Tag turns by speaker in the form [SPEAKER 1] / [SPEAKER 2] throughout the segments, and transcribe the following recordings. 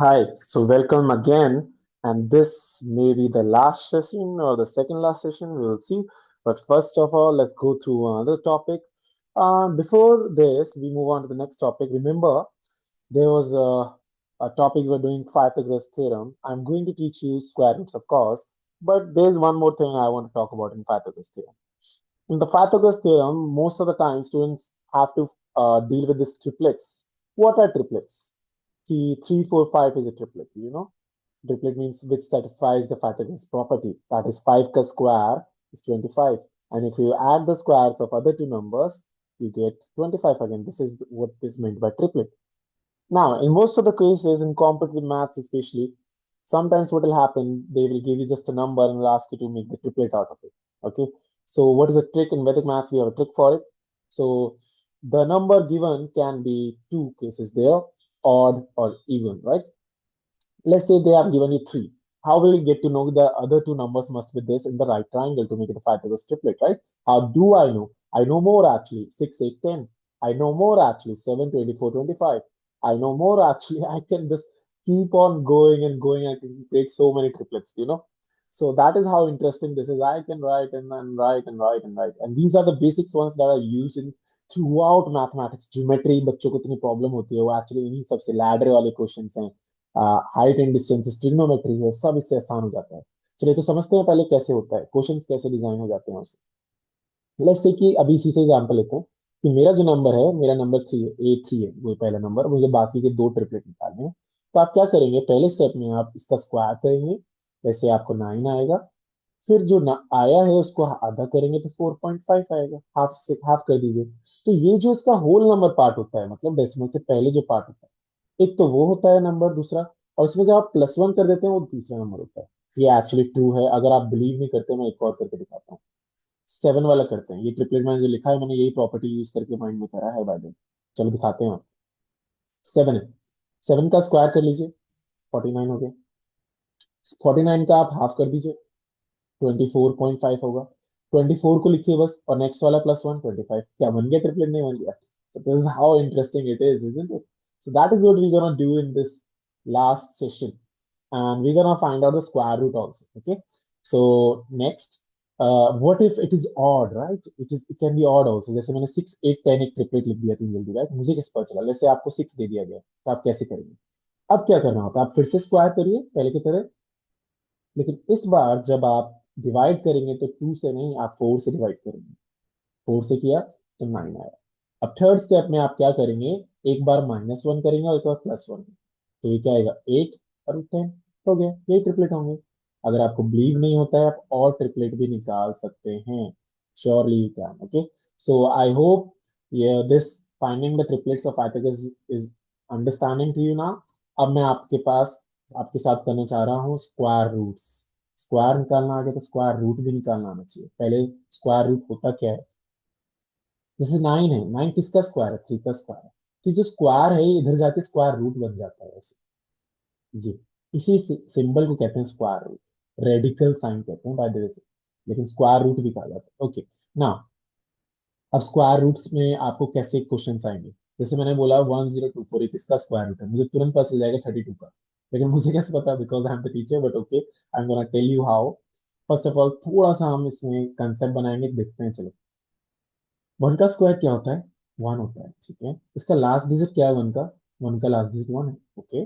[SPEAKER 1] Hi, so welcome again. And this may be the last session or the second last session, we will see. But first of all, let's go through another topic. Before this, we move on to the next topic. Remember, there was a topic we're doing Pythagoras theorem. I'm going to teach you square roots, of course, but there's one more thing I want to talk about in Pythagoras theorem. In the Pythagoras theorem, most of the time students have to deal with these triplets. What are triplets? Key 3, 4, 5 is a triplet, you know. Triplet means which satisfies the Pythagoras property. That is 5 ka square is 25. And if you add the squares of other two numbers, you get 25 again. This is what is meant by triplet. Now, in most of the cases, in competitive maths especially, sometimes what will happen, they will give you just a number and will ask you to make the triplet out of it. Okay. So what is the trick in Vedic maths? We have a trick for it. So the number given can be two cases there, odd or even, right? Let's say they have given you 3. How will you get to know the other two numbers must be this in the right triangle to make it a Pythagoras triplet, right? How do I know? I know more actually. 6, 8, 10. I know more actually. 7, 24, 25. I know more actually. I can just keep on going and going. I can create so many triplets, you know. So that is how interesting this is. I can write and write and write and write. And these are the basics ones that are used in throughout mathematics. Geometry बच्चों को इतनी problem होती है वो actually इन्हीं सबसे ladder वाले questions हैं. हाइट एंड डिस्टेंस ट्रिग्नोमेट्री है सब इससे आसान हो जाता है. चलिए तो समझते हैं पहले कैसे होता है क्वेश्चंस कैसे डिजाइन हो जाते हैं उससे. लेट्स से कि अभी इसी से एग्जांपल लेते हैं कि मेरा जो नंबर है मेरा नंबर 3 है A3 है वो पहला नंबर मुझे बाकी के दो ट्रिपलेट निकालने हैं. तो आप क्या करेंगे पहले स्टेप में आप इसका स्क्वायर करेंगे. वैसे आपको 9 आएगा. फिर जो ना आया है उसको आधा करेंगे तो 4.5 आएगा. हाफ से हाफ कर दीजिए. तो ये जो इसका होल नंबर पार्ट होता है मतलब डेसिमल से पहले जो पार्ट होता है एक तो वो होता है नंबर दूसरा. और इसमें जब आप +1 कर देते हैं वो तीसरा नंबर होता है. ये एक्चुअली ट्रू है अगर आप बिलीव नहीं करते मैं एक और करके दिखाता हूँ. 7 वाला करते हैं ये ट्रिपलेट मैंने जो लिखा है मैंने यही प्रॉपर्टी यूज करके माइंड में करा है बाय द वे. चलो दिखाते हैं. 7 है. 7 का स्क्वायर कर लीजिए. 49 हो गया. 49 का आप हाफ कर दीजिए. 24.5 होगा. 24 को लिखिए बस और नेक्स्ट वाला +1 25. क्या बन गया ट्रिपलेट नहीं बन गया. So this is how interesting it is, isn't it? So that is what we're gonna do in this last session, and we're gonna find out the square root also. Okay. So next, what if it is odd, right? It can be odd also. जैसे मैंने 6, 8, 10 एक triplet लिख दिया थी जल्दी, right? मुझे किस पता चला जैसे आपको 6 दे दिया गया तो आप कैसे करेंगे. अब क्या करना होता है आप फिर से स्क्वायर करिए पहले की तरह. लेकिन इस बार जब आप डिवाइड करेंगे तो 2 से नहीं आप 4 से डिवाइड करेंगे. 4 से किया तो 9 आया. अब थर्ड स्टेप में आप क्या करेंगे. एक बार -1 करेंगे और एक बार +1. तो ये क्या आएगा 8 और 10. हो गया ये ट्रिपलेट होंगे. अगर आपको बिलीव नहीं होता है आप और ट्रिपलेट भी निकाल सकते हैं. Surely you can. Okay. So I hope this finding the triplets of Pythagoras is understanding to you now. अब मैं आपके पास आपके साथ करना चाह रहा हूँ स्क्वायर रूट्स. स्क्वायर निकालना आ गया तो स्क्वायर रूट भी निकालना आना चाहिए. पहले स्क्वायर रूट होता क्या है. जैसे 9 है. 9 किसका स्क्वायर है 3 का स्क्वायर है. तो जो स्क्वायर है ये इधर जाके स्क्वायर रूट बन जाता है ऐसे. ये इसी सिंबल को कहते हैं स्क्वायर रूट. रेडिकल साइन कहते हैं बाय द वे से. लेकिन स्क्वायर रूट भी कहा जाता है. ओके. नाउ अब स्क्वायर रूट्स में आपको कैसे क्वेश्चन आएंगे. जैसे मैंने बोला 1024 किसका स्क्वायर रूट है मुझे तुरंत पता चल जाएगा 32 का. लेकिन मुझे कैसे पता because I am the teacher but okay I am gonna tell you how. First of all थोड़ा सा हम इसमें कंसेप्ट बनाएंगे देखते हैं. चलो 1 का स्क्वायर क्या होता है 1 होता है. ठीक है. इसका लास्ट डिजिट क्या है 1 का. 1 का लास्ट डिजिट 1 है. ओके.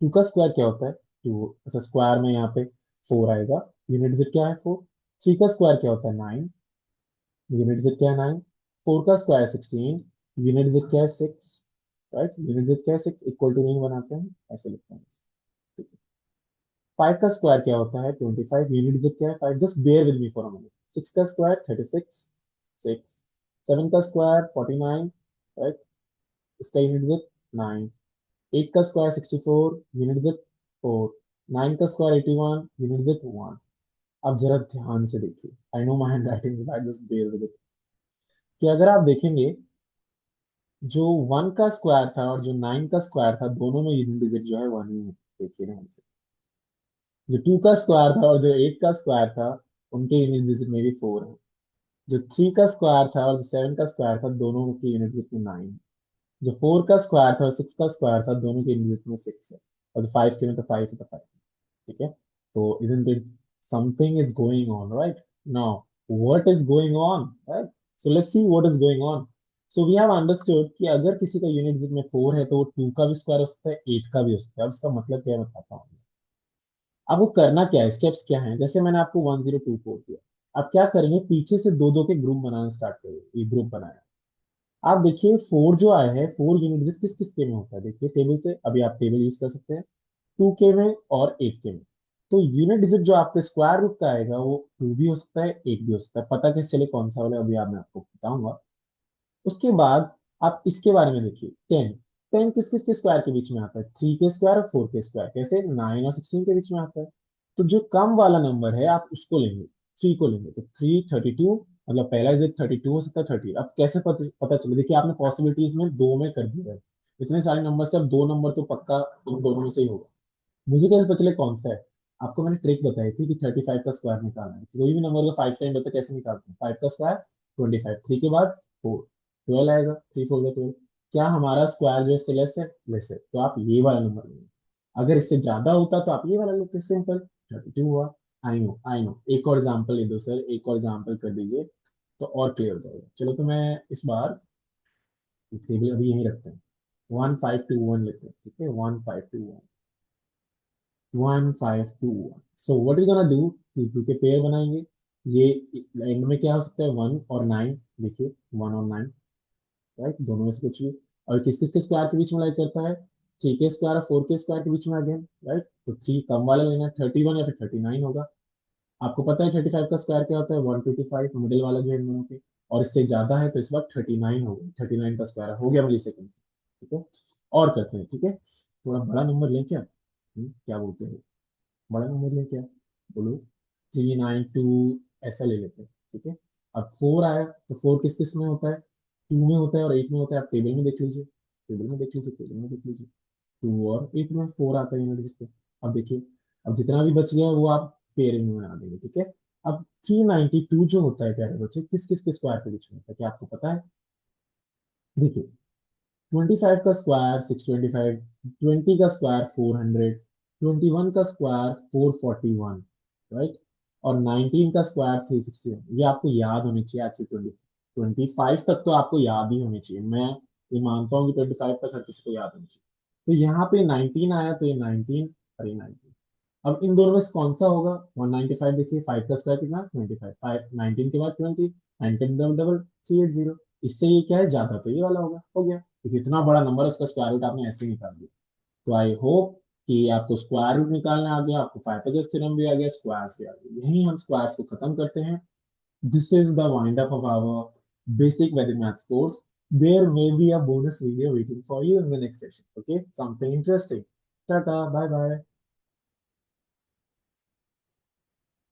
[SPEAKER 1] 2 का स्क्वायर क्या होता है 2. अच्छा स्क्वायर में यहाँ पे 4 आएगा. यूनिट डिजिट क्या है 4. 3 का स्क्वायर क्या होता है 9. यूनिट डिजिट क्या है 9. 4 का स्क्वायर 16. यूनिट डिजिट क्या है 6. राइट. यूनिट डिजिट क्या है 6 इक्वल टू नहीं बनाते हैं ऐसे लिखते हैं. 5 का स्क्वायर क्या होता है 25. यूनिट डिजिट क्या है 5. Just bear with me for a minute. 6 का स्क्वायर 36. 6. 7 का स्क्वायर 49. राइट. इसका यूनिट डिजिट 9. 8 का स्क्वायर 64. Unit digit 4. 9 का स्क्वायर 81. Unit digit 1. अब जरा ध्यान से देखिए. I know my handwriting just bear with it. कि अगर आप देखेंगे जो 1 का स्क्वायर था और जो 9 का स्क्वायर था दोनों में यूनिट डिजिट जो है 1 ही है. देखिए ध्यान से. जो 2 का स्क्वायर था और जो 8 का स्क्वायर था उनके यूनिट डिजिट में भी 4 है. जो 3 का स्क्वायर था और जो 7 का स्क्वायर था दोनों की यूनिट डिजिट में 9 है. जो 4 का स्क्वायर था और 6 का स्क्वायर था दोनों के यूनिट में 6 है. और 5k में तो 5 है तो 5, ठीक है। तो isn't it something is going on, right? Now what is going on, right? So let's see what is going on. So we have understood कि अगर किसी का यूनिट डिजिट में 4 है तो वो 2 का भी स्क्वायर हो सकता है, 8 का भी हो सकता है। अब इसका मतलब क्या है बताता हूँ। अब वो करना क्या है, स्टेप्स क्या है, जैसे मैंने आपको 1024 दिया। अब क्या करेंगे, पीछे से दो दो के ग्रुप बनाना स्टार्ट करेंगे। ये ग्रुप बनाया। आप देखिए 4 जो आया है, 4 यूनिट डिजिट किस किस के में होता है, देखिए टेबल से, अभी आप टेबल यूज कर सकते हैं। 2k में और 8k में। तो यूनिट डिजिट जो आपके स्क्वायर रूट का आएगा वो 2 भी हो सकता है, 8 भी हो सकता है। पता कैसे चले कौन सा वाला, अभी आप मैं आपको बताऊंगा। उसके बाद आप इसके बारे में देखिए 10। 10 किस किस के स्क्वायर के बीच में आता है, 3k स्क्वायर और 4k स्क्वायर, कैसे 9 और 16 के बीच में आता है। तो जो कम वाला नंबर है आप उसको लेंगे, 3 को लेंगे, तो 332, मतलब पहला डिजिट 32 हो सकता है, 30। अब कैसे पता चले, देखिए आपने पॉसिबिलिटीज में दो में कर दिया है। इतने सारे नंबर से अब दो नंबर तो पक्का इन दोनों में से ही होगा। मुझे कैसे पता चले कौन सा है, आपको मैंने ट्रिक बताई थी कि 35 का स्क्वायर निकालना है। कोई भी नंबर का 5 से एंड होता है, कैसे निकालते हैं, 5 का स्क्वायर 25, 3 के बाद 4, 12 आएगा, 3 4 का 12। क्या हमारा स्क्वायर जो है इससे लेस है, लेस है, तो आप ये वाला नंबर लेंगे। अगर इससे ज्यादा होता तो आप ये वाला लेते, सिंपल 32 हुआ। आई नो आई नो, एक और एग्जाम्पल ले दो सर, एक और एग्जाम्पल कर दीजिए तो और क्लियर हो जाएगा। चलो तो मैं इस बार टेबल अभी यहीं रखते हैं, 1521 लेते हैं, ठीक है, 1521, 1521। So what is gonna do, two के पेयर बनाएंगे। ये एंड में क्या हो सकता है, 1 और 9, देखिए 1 और 9, राइट, दोनों में से कुछ भी। और किस किस के स्क्वायर के बीच में लाइक करता है, 3k स्क्वायर और 4k स्क्वायर के बीच में अगेन, राइट। तो 3 कम वाला लेना है, 31 या फिर 39 होगा। आपको पता है 35 का स्क्वायर क्या होता है, 125, मिडिल वाला जो है इन दोनों के। और इससे ज्यादा है तो इस बार 39 होगा, 39 का स्क्वायर हो गया मिली सेकंड, ठीक है। और करते हैं, ठीक है, थोड़ा बड़ा नंबर लें क्या, क्या बोलते हैं, बड़ा नंबर लें क्या, बोलो, 392, ऐसा ले लेते हैं, ठीक है। अब 4 आया तो 4 किस किस में होता है, 2 में होता है और 8 में होता है। आप टेबल में देख लीजिए, टेबल में देख लीजिए, टेबल में देख लीजिए, 2 और 8 में 4 आता है यूनिट पे। अब देखिए, अब जितना भी बच गया वो आप पेयरिंग में बना देंगे, ठीक है। अब 392 जो होता है प्यारे बच्चे, किस किस के स्क्वायर के बीच में होता है, क्या आपको पता है, देखिए 25 का स्क्वायर 625, 20 का स्क्वायर 400, 21 का स्क्वायर 441, राइट। और 19 का स्क्वायर 361। ये आपको याद होनी चाहिए, एक्चुअली 25 तक तो आपको याद ही होनी चाहिए। मैं ये मानता हूँ कि 25 तक हर किसी को याद होनी चाहिए। तो यहाँ पे 19 आया तो ये 19 और ये 19। अब इन दोनों में से कौन सा होगा, 195, देखिए 5 का स्क्वायर कितना, 25, 5 19 के बाद 20, 19 डबल डबल 380। इससे ये क्या है, ज्यादा, तो ये वाला होगा, हो गया। क्योंकि इतना बड़ा नंबर है उसका स्क्वायर रूट आपने ऐसे ही निकाल दिया। तो आई होप कि आपको स्क्वायर रूट निकालना आ गया, आपको पाइथागोरस थ्योरम भी आ गया, स्क्वायर्स भी आ गए। यही हम स्क्वायर्स को खत्म करते हैं। This is the wind up of our basic Vedic maths course. There may be a bonus video waiting for you in the next session. Okay, something interesting. Tata, bye bye.